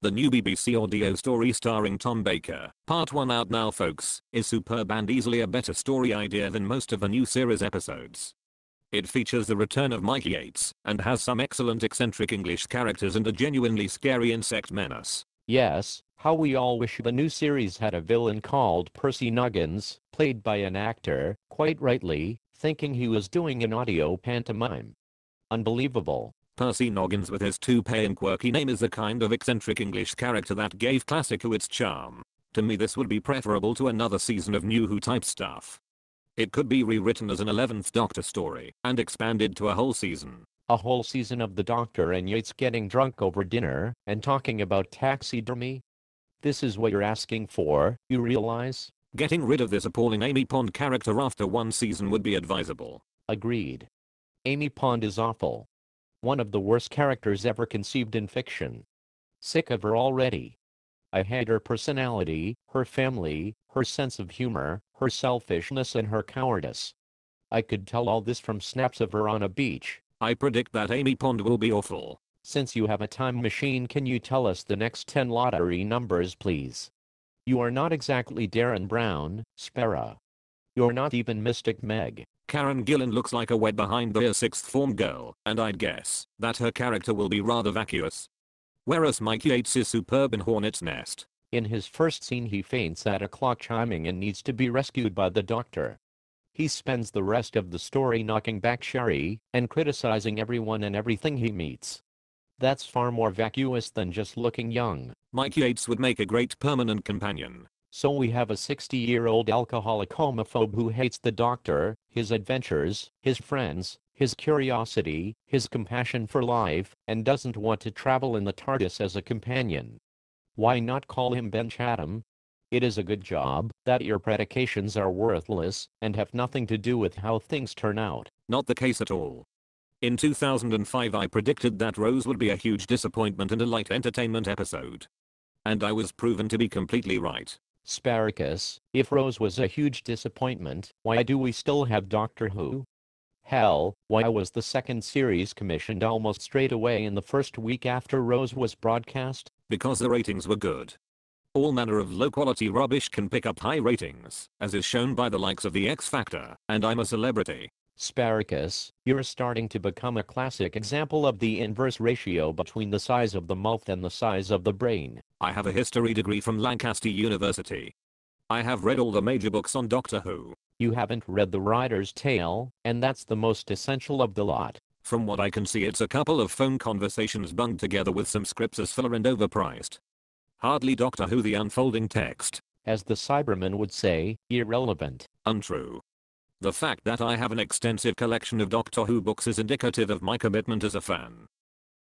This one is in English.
The new BBC audio story starring Tom Baker, part 1 out now folks, is superb and easily a better story idea than most of the new series episodes. It features the return of Mikey Yates, and has some excellent eccentric English characters and a genuinely scary insect menace. Yes, how we all wish the new series had a villain called Percy Noggins, played by an actor, quite rightly, thinking he was doing an audio pantomime. Unbelievable. Percy Noggins with his toupee and quirky name is the kind of eccentric English character that gave Classic Who its charm. To me this would be preferable to another season of New Who type stuff. It could be rewritten as an 11th Doctor story, and expanded to a whole season. A whole season of the Doctor and Yates getting drunk over dinner, and talking about taxidermy? This is what you're asking for, you realize? Getting rid of this appalling Amy Pond character after one season would be advisable. Agreed. Amy Pond is awful. One of the worst characters ever conceived in fiction. Sick of her already. I hate her personality, her family, her sense of humor, her selfishness and her cowardice. I could tell all this from snaps of her on a beach. I predict that Amy Pond will be awful. Since you have a time machine, can you tell us the next 10 lottery numbers please? You are not exactly Darren Brown, Sparrow. You're not even Mystic Meg. Karen Gillan looks like a wet behind the ear 6th form girl, and I'd guess that her character will be rather vacuous. Whereas Mike Yates is superb in Hornet's Nest. In his first scene he faints at a clock chiming and needs to be rescued by the Doctor. He spends the rest of the story knocking back Sherry and criticizing everyone and everything he meets. That's far more vacuous than just looking young. Mike Yates would make a great permanent companion. So we have a 60-year-old alcoholic homophobe who hates the Doctor, his adventures, his friends, his curiosity, his compassion for life, and doesn't want to travel in the TARDIS as a companion. Why not call him Ben Chatham? It is a good job that your predications are worthless and have nothing to do with how things turn out. Not the case at all. In 2005 I predicted that Rose would be a huge disappointment and a light entertainment episode. And I was proven to be completely right. Sparacus, if Rose was a huge disappointment, why do we still have Doctor Who? Hell, why was the second series commissioned almost straight away in the first week after Rose was broadcast? Because the ratings were good. All manner of low-quality rubbish can pick up high ratings, as is shown by the likes of The X Factor, and I'm a Celebrity. Sparacus, you're starting to become a classic example of the inverse ratio between the size of the mouth and the size of the brain. I have a history degree from Lancaster University. I have read all the major books on Doctor Who. You haven't read The Writer's Tale, and that's the most essential of the lot. From what I can see it's a couple of phone conversations bunged together with some scripts as filler and overpriced. Hardly Doctor Who the unfolding text. As the Cyberman would say, irrelevant. Untrue. The fact that I have an extensive collection of Doctor Who books is indicative of my commitment as a fan.